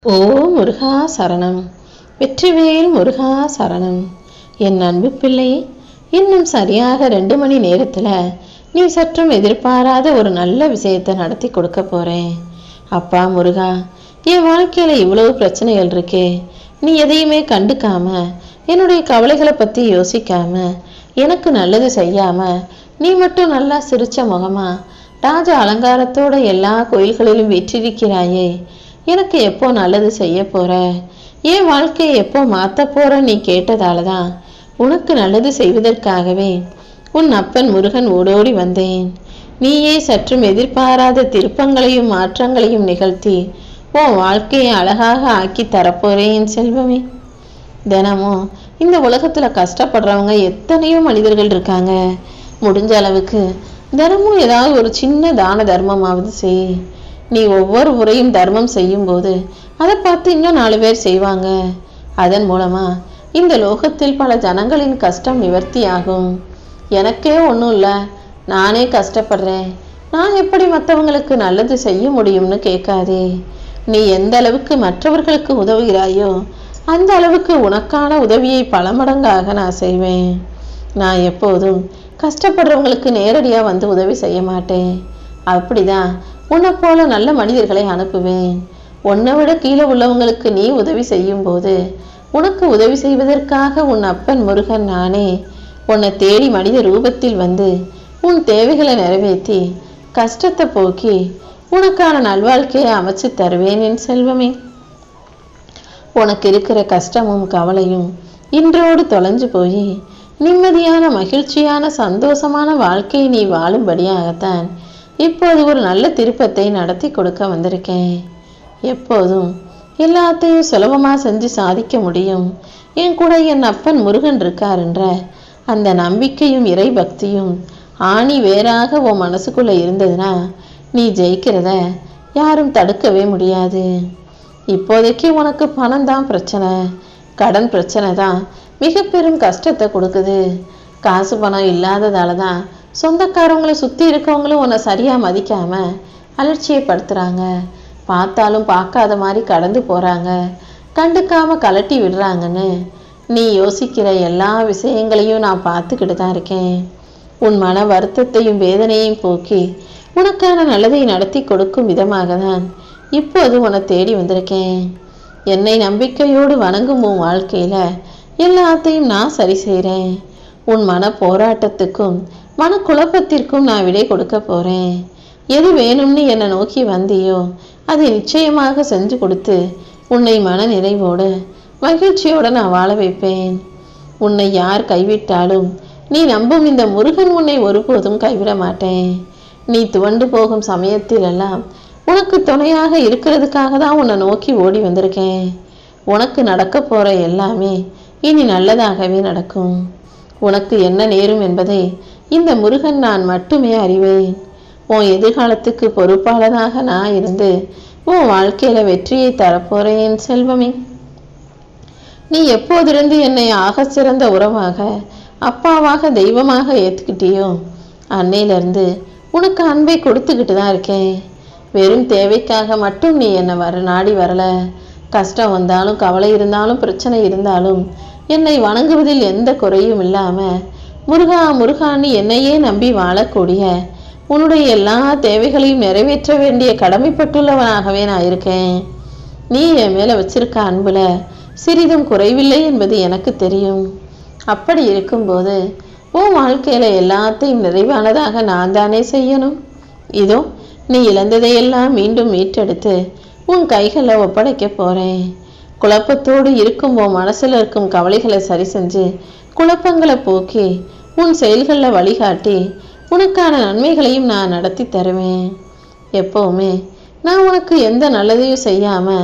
ஓ முருகா சரணம், வெற்றிவேல் முருகா சரணம். என் அன்பு பிள்ளை, இன்னும் சரியாக 2 மணி நேரத்தில் நீ சற்றும் எதிர்பாராத ஒரு நல்ல விஷயத்தை நடத்தி கொடுக்க போறேன். அப்பா முருகா, என் வாழ்க்கையில இவ்வளவு பிரச்சனைகள் இருக்கே, நீ எதையுமே கண்டுக்காம, என்னுடைய கவலைகளை பத்தி யோசிக்காம, எனக்கு நல்லது செய்யாம, நீ மட்டும் நல்லா சிரிச்ச முகமா ராஜ அலங்காரத்தோட எல்லா கோயில்களிலும் வீற்றிருக்கிறாயே, எனக்கு எப்போ நல்லது செய்ய போற, என் வாழ்க்கையை எப்போ மாத்த போற நீ கேட்டதால தான் உனக்கு நல்லது செய்வதற்காகவே உன் அப்பன் முருகன் ஓடோடி வந்தேன். நீயே சற்றும் எதிர்பாராத திருப்பங்களையும் மாற்றங்களையும் நிகழ்த்தி உன் வாழ்க்கையை அழகாக ஆக்கி தரப்போறேன் என் செல்வமே. தினமும் இந்த உலகத்துல கஷ்டப்படுறவங்க எத்தனையோ மனிதர்கள் இருக்காங்க. முடிஞ்ச அளவுக்கு தினமும் ஏதாவது ஒரு சின்ன தான தர்மமாவது செய். நீ ஒவ்வொரு முறையும் தர்மம் செய்யும் போது அதை பார்த்து இன்னும் 4 பேர் செய்வாங்க. அதன் மூலமா இந்த லோகத்தில் பல ஜனங்களின் கஷ்டம் நிவர்த்தி ஆகும். எனக்கே ஒன்றும் இல்லை, நானே கஷ்டப்படுறேன், நான் எப்படி மற்றவங்களுக்கு நல்லது செய்ய முடியும்னு கேட்காதே. நீ எந்த அளவுக்கு மற்றவர்களுக்கு உதவுகிறாயோ அந்த அளவுக்கு உனக்கான உதவியை பல மடங்காக நான் செய்வேன். நான் எப்போதும் கஷ்டப்படுறவங்களுக்கு நேரடியாக வந்து உதவி செய்ய மாட்டேன். அப்படிதான் உன்னை போல நல்ல மனிதர்களை அனுப்புவேன். உன்னை விட கீழே உள்ளவங்களுக்கு நீ உதவி செய்யும் போது உனக்கு உதவி செய்வதற்காக உன் அப்பன் முருகன் நானே உன்னை தேடி மனித ரூபத்தில் வந்து உன் தேவைகளை நிறைவேற்றி கஷ்டத்தை போக்கி உனக்கான நல்வாழ்க்கையை அமைச்சு தருவேன் என் செல்வமே. உனக்கு இருக்கிற கஷ்டமும் கவலையும் இன்றோடு தொலைஞ்சு போய் நிம்மதியான மகிழ்ச்சியான சந்தோஷமான வாழ்க்கையை நீ வாழும்படியாகத்தான் இப்போது ஒரு நல்ல திருப்பத்தை நடத்தி கொடுக்க வந்திருக்கேன். எப்போதும் எல்லாத்தையும் சுலபமாக செஞ்சு சாதிக்க முடியும், என் கூட என் அப்பன் முருகன் இருக்காருன்ற அந்த நம்பிக்கையும் இறை பக்தியும் ஆணி வேறாக உன் மனசுக்குள்ளே இருந்ததுன்னா நீ ஜெயிக்கிறத யாரும் தடுக்கவே முடியாது. இப்போதைக்கு உனக்கு பணம் தான் பிரச்சனை, கடன் பிரச்சனை தான் மிக பெரும் கஷ்டத்தை கொடுக்குது. காசு பணம் இல்லாததால தான் சொந்தக்காரவங்களை சுற்றி இருக்கவங்களும் உன்னை சரியாக மதிக்காமல் அலட்சியப்படுத்துகிறாங்க. பார்த்தாலும் பார்க்காத மாதிரி கடந்து போகிறாங்க, கண்டுக்காமல் கலட்டி விடுறாங்கன்னு நீ யோசிக்கிற எல்லா விஷயங்களையும் நான் பார்த்துக்கிட்டு தான் இருக்கேன். உன் மன வருத்தத்தையும் வேதனையும் போக்கி உனக்கான நல்லதை நடத்தி கொடுக்கும் விதமாக தான் இப்போது உன்னை தேடி வந்திருக்கேன். என்னை நம்பிக்கையோடு வணங்கும் உன் வாழ்க்கையில் எல்லாத்தையும் நான் சரி செய்கிறேன். உன் மன போராட்டத்துக்கும் மனக்குழப்பத்திற்கும் நான் விடை கொடுக்க போறேன். எது வேணும்னு என்னை நோக்கி வந்தியோ அதை நிச்சயமாக செஞ்சு கொடுத்து உன்னை மன நிறைவோடு மகிழ்ச்சியோடு நான் வாழ வைப்பேன். உன்னை யார் கைவிட்டாலும் நீ நம்பும் இந்த முருகன் உன்னை ஒருபோதும் கைவிட மாட்டேன். நீ துவண்டு போகும் சமயத்திலெல்லாம் உனக்கு துணையாக இருக்கிறதுக்காக தான் உன்னை நோக்கி ஓடி வந்திருக்கேன். உனக்கு நடக்க போற எல்லாமே இனி நல்லதாகவே நடக்கும். உனக்கு என்ன நேரும் என்பதை இந்த முருகன் நான் மட்டுமே அறிவேன். உன் எதிர்காலத்துக்கு பொறுப்பாளனாக நான் இருந்து உன் வாழ்க்கையில வெற்றியை தரப்போறேன் செல்வமே. நீ எப்போதிருந்து என்னை ஆக சிறந்த உறவாக, அப்பாவாக, தெய்வமாக ஏத்துக்கிட்டியோ அன்னையிலிருந்து உனக்கு அன்பை கொடுத்துக்கிட்டு தான் இருக்கேன். வெறும் தேவைக்காக மட்டும் நீ என்னை நாடி வரல. கஷ்டம் வந்தாலும் கவலை இருந்தாலும் பிரச்சனை இருந்தாலும் என்னை வணங்குவதில் எந்த குறையும் இல்லாம முருகா முருகான்னு என்னையே நம்பி வாழக்கூடிய உன்னுடைய எல்லா தேவைகளையும் நிறைவேற்ற வேண்டிய கடமைப்பட்டுள்ளவனாகவே நான் இருக்கேன். நீ என் மேல வச்சிருக்க அன்புல சிறிதும் குறைவில்லை என்பது எனக்கு தெரியும். அப்படி இருக்கும்போது உன் வாழ்க்கையில எல்லாத்தையும் நிறைவானதாக நான் தானே செய்யணும். இதோ நீ இழந்ததையெல்லாம் மீண்டும் மீட்டெடுத்து உன் கைகளை ஒப்படைக்க போறேன். குழப்பத்தோடு இருக்கும் உன் மனசுல இருக்கும் கவலைகளை சரி செஞ்சு குழப்பங்களை போக்கி உன் செயல்களில் வழிகாட்டி உனக்கான நன்மைகளையும் நான் நடத்தி தருவேன். எப்போவுமே நான் உனக்கு எந்த நல்லதையும் செய்யாம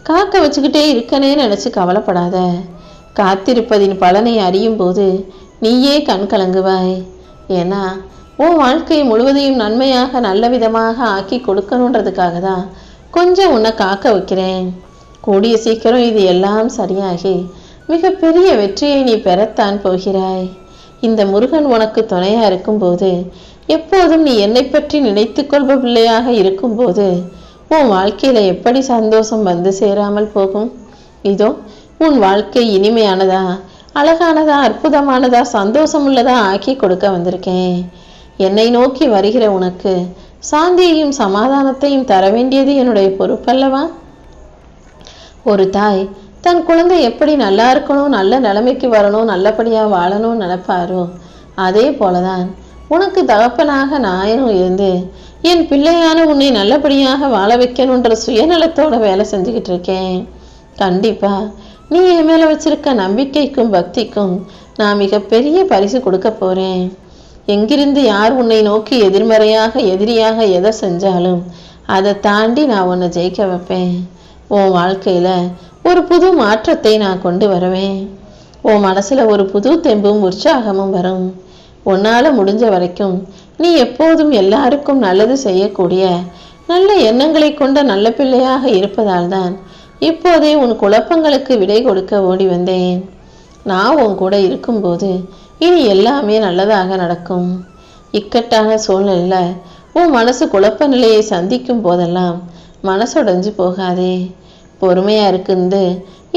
காக்க வச்சுக்கிட்டே இருக்கனே நினைச்சு கவலைப்படாத. காத்திருப்பதின் பலனை அறியும் போது நீயே கண் கலங்குவாய். ஏன்னா உன் வாழ்க்கை முழுவதையும் நன்மையாக நல்ல விதமாக ஆக்கி கொடுக்கணுன்றதுக்காக தான் கொஞ்சம் உன்னை காக்க வைக்கிறேன். கூடிய சீக்கிரம் இது எல்லாம் சரியாகி மிகப்பெரிய வெற்றியை நீ பெறத்தான் போகிறாய். இந்த முருகன் உனக்கு துணையா இருக்கும்போது, எப்போதும் நீ என்னை பற்றி நினைத்து கொள்ப பிள்ளையாக இருக்கும்போது உன் வாழ்க்கையில எப்படி சந்தோஷம் வந்து சேராமல் போகும்? இதோ உன் வாழ்க்கை இனிமையானதா, அழகானதா, அற்புதமானதா, சந்தோஷமுள்ளதா ஆக்கி கொடுக்க வந்திருக்கேன். என்னை நோக்கி வருகிற உனக்கு சாந்தியையும் சமாதானத்தையும் தர வேண்டியது என்னுடைய பொறுப்பல்லவா? ஒரு தாய் தன் குழந்தை எப்படி நல்லா இருக்கணும், நல்ல நிலைமைக்கு வரணும், நல்லபடியா வாழணும்னு நினைப்பாரோ அதே போலதான் உனக்கு தகப்பனாக நானும் இருந்து என் பிள்ளையான உன்னை நல்லபடியாக வாழ வைக்கணுன்ற சுயநலத்தோட வேலை செஞ்சுக்கிட்டு இருக்கேன். கண்டிப்பா நீ என் மேல வச்சிருக்க நம்பிக்கைக்கும் பக்திக்கும் நான் மிகப்பெரிய பரிசு கொடுக்க போறேன். எங்கிருந்து யார் உன்னை நோக்கி எதிர்மறையாக எதிரியாக எதை செஞ்சாலும் அதை தாண்டி நான் உன்னை ஜெயிக்க வைப்பேன். உன் வாழ்க்கையில ஒரு புது மாற்றத்தை நான் கொண்டு வருவேன். உன் மனசுல ஒரு புது தெம்பும் உற்சாகமும் வரும். உன்னால முடிஞ்ச வரைக்கும் நீ எப்போதும் எல்லாருக்கும் நல்லது செய்யக்கூடிய நல்ல எண்ணங்களை கொண்ட நல்ல பிள்ளையாக இருப்பதால் தான் இப்போதே உன் குழப்பங்களுக்கு விடை கொடுக்க ஓடி வந்தேன். நான் உன் கூட இருக்கும்போது இனி எல்லாமே நல்லதாக நடக்கும். இக்கட்டான சூழ்நிலையில உன் மனசு குழப்ப நிலையை சந்திக்கும் போதெல்லாம் மனசுடைஞ்சு போகாதே. பொறுமையா இருக்குது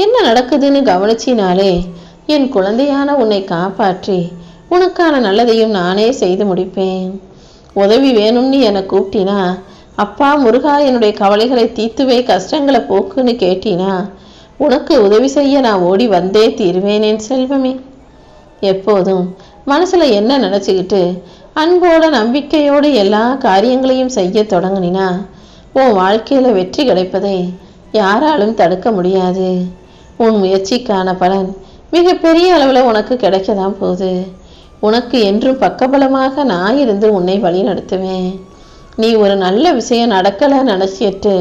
என்ன நடக்குதுன்னு கவனிச்சினாலே என் குழந்தையான உன்னை காப்பாற்றி உனக்கான நல்லதையும் நானே செய்து முடிப்பேன். உதவி வேணும்னு என்னை கூப்பிட்டினா, அப்பா முருகா என்னுடைய கவலைகளை தீர்த்துவே, கஷ்டங்களை போக்குன்னு கேட்டினா, உனக்கு உதவி செய்ய நான் ஓடி வந்தே தீர்வேனேன் செல்வமே. எப்போதும் மனசுல என்ன நினைச்சுக்கிட்டு அன்போட நம்பிக்கையோடு எல்லா காரியங்களையும் செய்ய தொடங்கினா உன் வாழ்க்கையில வெற்றி கிடைப்பதை யாராலும் தடுக்க முடியாது. உன் முயற்சிக்கான பலன் மிக பெரிய அளவுல உனக்கு கிடைக்கதான் போகுது. உனக்கு என்றும் பக்கபலமாக நான் இருந்து உன்னை வழி நடத்துவேன். நீ ஒரு நல்ல விஷயம் நடக்கல நினைச்சிட்டு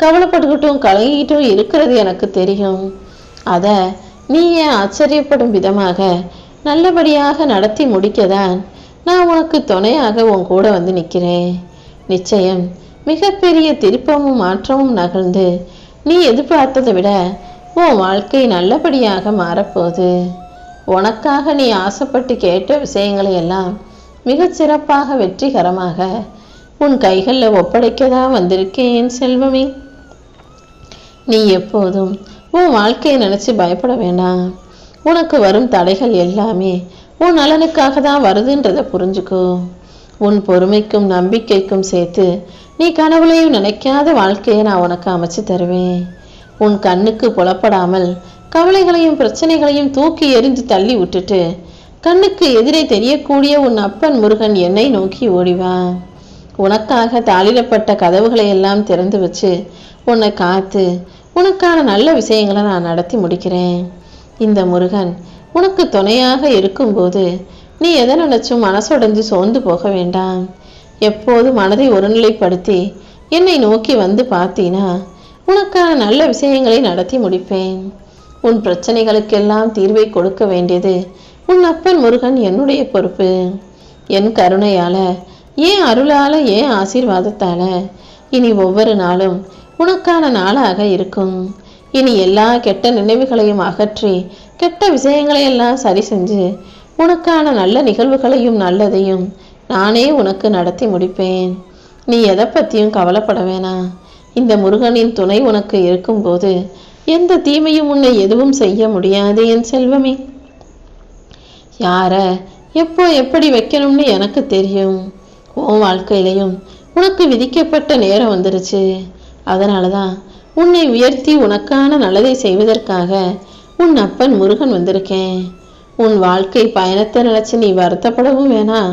கவலைப்பட்டுக்கிட்டும் கலங்கிட்டும் இருக்கிறது எனக்கு தெரியும். அத நீ ஏன் ஆச்சரியப்படும் விதமாக நல்லபடியாக நடத்தி முடிக்கதான் நான் உனக்கு துணையாக உன் கூட வந்து நிற்கிறேன். நிச்சயம் மிகப்பெரிய திருப்பமும் மாற்றமும் நகர்ந்து நீ எதிர்பார்த்ததை விட உன் வாழ்க்கை நல்லபடியாக மாறப்போகுது. உனக்காக நீ ஆசைப்பட்டு கேட்ட விஷயங்களை எல்லாம் மிகச் சிறப்பாக வெற்றிகரமாக உன் கைகளில் ஒப்படைக்கதான் வந்திருக்கேன் செல்வமே. நீ எப்போதும் உன் வாழ்க்கையை நினைச்சு பயப்பட வேண்டாம். உனக்கு வரும் தடைகள் எல்லாமே உன் நலனுக்காக தான் வருதுன்றதை புரிஞ்சுக்கோ. உன் பொறுமைக்கும் நம்பிக்கைக்கும் சேர்த்து நீ கனவுலையும் நினைக்காத வாழ்க்கையை நான் உனக்கு அமைச்சு தருவேன். உன் கண்ணுக்கு புலப்படாமல் கவலைகளையும் பிரச்சனைகளையும் தூக்கி எறிந்து தள்ளி விட்டுட்டு கண்ணுக்கு எதிரே தெரியக்கூடிய உன் அப்பன் முருகன் என்னை நோக்கி ஓடிவா. உனக்காக தாளிடப்பட்ட கதவுகளை எல்லாம் திறந்து வச்சு உன்னை காத்து உனக்கான நல்ல விஷயங்களை நான் நடத்தி முடிக்கிறேன். இந்த முருகன் உனக்கு துணையாக இருக்கும்போது நீ எதை நினைச்சும் மனசுடைஞ்சு சோர்ந்து போக வேண்டாம். எப்போது மனதை ஒருநிலைப்படுத்தி என்னை நோக்கி வந்து பார்த்தீனா உனக்கான நல்ல விஷயங்களை நடத்தி முடிப்பேன். உன் பிரச்சனைகளுக்கெல்லாம் தீர்வை கொடுக்க வேண்டியது உன் அப்பன் முருகன் என்னுடைய பொறுப்பு. என் கருணையால, ஏன் அருளால, ஏன் ஆசீர்வாதத்தால இனி ஒவ்வொரு நாளும் உனக்கான நாளாக இருக்கும். இனி எல்லா கெட்ட நினைவுகளையும் அகற்றி கெட்ட விஷயங்களை எல்லாம் சரி செஞ்சு உனக்கான நல்ல நிகழ்வுகளையும் நல்லதையும் நானே உனக்கு நடத்தி முடிப்பேன். நீ எதை பற்றியும் கவலைப்பட வேணாம். இந்த முருகனின் துணை உனக்கு இருக்கும்போது எந்த தீமையும் உன்னை எதுவும் செய்ய முடியாது என் செல்வமே. யார எப்போ எப்படி வைக்கணும்னு எனக்கு தெரியும். உன் வாழ்க்கையிலையும் உனக்கு விதிக்கப்பட்ட நேரம் வந்துருச்சு. அதனாலதான் உன்னை உயர்த்தி உனக்கான நல்லதை செய்வதற்காக உன் அப்பன் முருகன் வந்திருக்கேன். உன் வாழ்க்கை பயணத்தை நினைச்சு நீ வருத்தப்படவும் வேணாம்.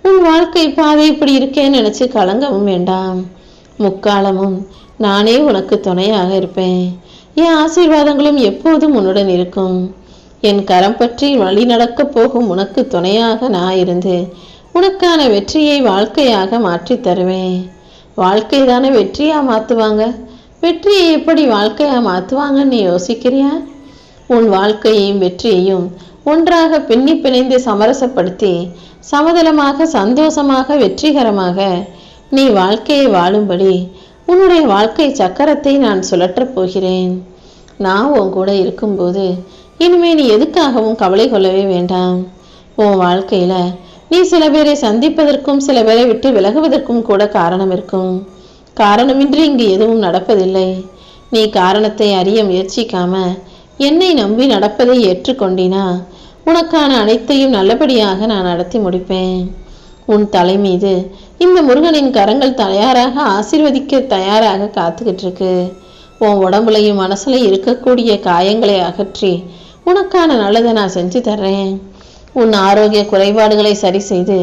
உன் வாழ்க்கை பாதை இப்படி இருக்கேன்னு நினைச்சு கலங்கவும் வேண்டாம். முக்காலமும் நானே உனக்கு துணையாக இருப்பேன். என் ஆசீர்வாதங்களும் எப்போதும் உன்னுடன் இருக்கும். என் கரம் பற்றி வழி நடக்க போகும் உனக்கு துணையாக நான் இருந்து உனக்கான வெற்றியை வாழ்க்கையாக மாற்றி தருவேன். வாழ்க்கை தானே வெற்றியா மாத்துவாங்க. வெற்றியை எப்படி வாழ்க்கையா மாத்துவாங்கன்னு நீ யோசிக்கிறியா? உன் வாழ்க்கையையும் வெற்றியையும் ஒன்றாக பின்னி பிணைந்து சமரசப்படுத்தி சமதளமாக சந்தோஷமாக வெற்றிகரமாக நீ வாழ்க்கையை வாழும்படி உன்னுடைய வாழ்க்கை சக்கரத்தை நான் சுழற்றப் போகிறேன். நான் உன் கூட இருக்கும்போது இனிமே நீ எதுக்காகவும் கவலை கொள்ளவே வேண்டாம். உன் வாழ்க்கையில நீ சில பேரை சந்திப்பதற்கும் சில பேரை விட்டு விலகுவதற்கும் கூட காரணம் இருக்கும். காரணமின்றி இங்கு எதுவும் நடப்பதில்லை. நீ காரணத்தை அறிய முயற்சிக்காம என்னை நம்பி நடப்பதை ஏற்றுக்கொண்டினா உனக்கான அனைத்தையும் நல்லபடியாக நான் நடத்தி முடிப்பேன். உன் தலை மீது இந்த முருகனின் கரங்கள் தயாராக ஆசீர்வதிக்க தயாராக காத்துக்கிட்டு இருக்கு. உன் உடம்புலையும் மனசுலையும் இருக்கக்கூடிய காயங்களை அகற்றி உனக்கான நல்லதை நான் செஞ்சு தர்றேன். உன் ஆரோக்கிய குறைபாடுகளை சரி செய்து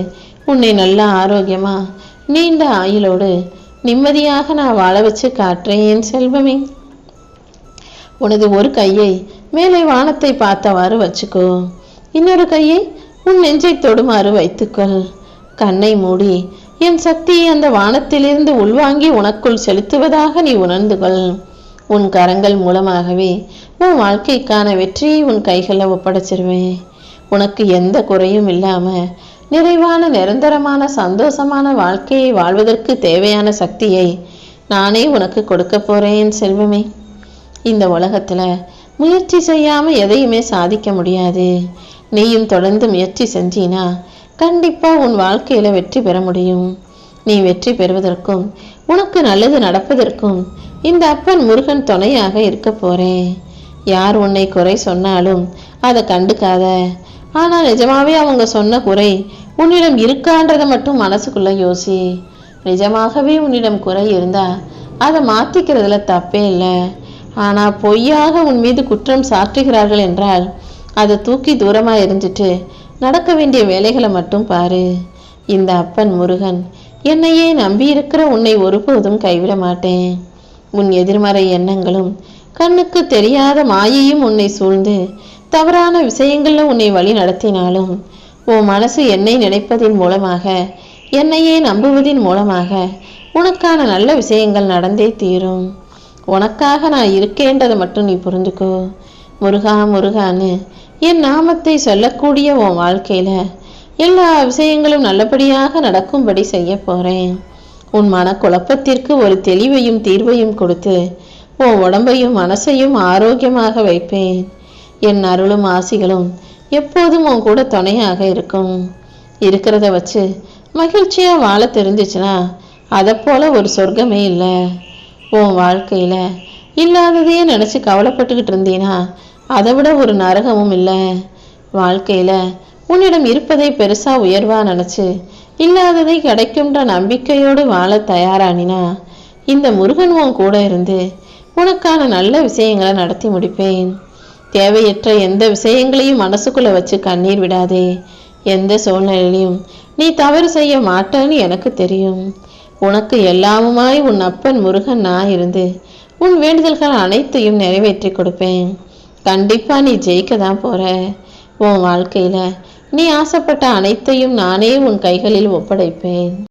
உன்னை நல்ல ஆரோக்கியமா நீண்ட ஆயுளோடு நிம்மதியாக நான் வாழ வச்சு காட்டுறேன் செல்வமே. உனது ஒரு கையை மேலே வானத்தை பார்த்தவாறு வச்சுக்கோ, இன்னொரு கையை உன் நெஞ்சை தொடுமாறு வைத்துக்கொள். கண்ணை மூடி என் சக்தியை அந்த வானத்திலிருந்து உள்வாங்கி உனக்குள் செலுத்துவதாக நீ உணர்ந்து கொள். உன் கரங்கள் மூலமாகவே உன் வாழ்க்கைக்கான வெற்றியை உன் கைகளில் ஒப்படைச்சிருவேன். உனக்கு எந்த குறையும் இல்லாம நிறைவான நிரந்தரமான சந்தோஷமான வாழ்க்கையை வாழ்வதற்கு தேவையான சக்தியை நானே உனக்கு கொடுக்க போறேன் செல்வமே. இந்த உலகத்துல முயற்சி செய்யாம எதையுமே சாதிக்க முடியாது. நீயும் தொடர்ந்து முயற்சி செஞ்சினா கண்டிப்பா உன் வாழ்க்கையில வெற்றி பெற முடியும். நீ வெற்றி பெறுவதற்கும் உனக்கு நல்லது நடப்பதற்கும் இந்த அப்பன் முருகன் துணையாக இருக்க போறேன். யார் உன்னை குறை சொன்னாலும் அதை கண்டுக்காத. ஆனா நிஜமாவே அவங்க சொன்ன குறை உன்னிடம் இருக்கான்றதை மட்டும் மனசுக்குள்ள யோசி. நிஜமாகவே உன்னிடம் குறை இருந்தா அதை மாத்திக்கிறதுல தப்பே இல்லை. ஆனா பொய்யாக உன் மீது குற்றம் சாற்றுகிறார்கள் என்றால் அதை தூக்கி தூரமா எரிஞ்சிட்டு நடக்க வேண்டிய வேலைகளை மட்டும் பாரு. இந்த அப்பன் முருகன் என்னையே நம்பி இருக்கிற உன்னை ஒருபோதும் கைவிட மாட்டேன். உன் எதிர்மறை எண்ணங்களும் கண்ணுக்கு தெரியாத மாயையும் உன்னை சூழ்ந்து தவறான விஷயங்கள்ல உன்னை வழி நடத்தினாலும் உன் மனசு என்னை நினைப்பதின் மூலமாக என்னையே நம்புவதின் மூலமாக உனக்கான நல்ல விஷயங்கள் நடந்தே தீரும். உனக்காக நான் இருக்கேன்றதை மட்டும் நீ புரிஞ்சுக்கோ. முருகா முருகான்னு என் நாமத்தை சொல்லக்கூடிய உன் வாழ்க்கையில எல்லா விஷயங்களும் நல்லபடியாக நடக்கும்படி செய்ய போறேன். உன் மனக்குழப்பத்திற்கு ஒரு தெளிவையும் தீர்வையும் கொடுத்து உன் உடம்பையும் மனசையும் ஆரோக்கியமாக வைப்பேன். என் அருளும் ஆசிகளும் எப்போதும் உன் கூட துணையாக இருக்கும். இருக்கிறத வச்சு மகிழ்ச்சியா வாழ தெரிஞ்சிச்சுன்னா அதை போல ஒரு சொர்க்கமே இல்லை. உன் வாழ்க்கையில இல்லாததையே நினைச்சு கவலைப்பட்டுக்கிட்டு இருந்தீனா அதை விட ஒரு நரகமும் இல்லை. வாழ்க்கையில உன்னிடம் இருப்பதை பெருசா உயர்வா நினைச்சு இல்லாததை கிடைக்கும்ன்ற நம்பிக்கையோடு வாழ தயாரானினா இந்த முருகன் உன் கூட இருந்து உனக்கான நல்ல விஷயங்களை நடத்தி முடிப்பேன். தேவையற்ற எந்த விஷயங்களையும் மனசுக்குள்ள வச்சு கண்ணீர் விடாதே. எந்த சூழ்நிலையிலையும் நீ தவறு செய்ய மாட்டேன்னு எனக்கு தெரியும். உனக்கு எல்லாமுமாய் உன் அப்பன் முருகன் நான் இருந்து உன் வேண்டுதல்கள் அனைத்தையும் நிறைவேற்றி கொடுப்பேன். கண்டிப்பா நீ ஜெயிக்க தான் போற. உன் வாழ்க்கையில நீ ஆசைப்பட்ட அனைத்தையும் நானே உன் கைகளில் ஒப்படைப்பேன்.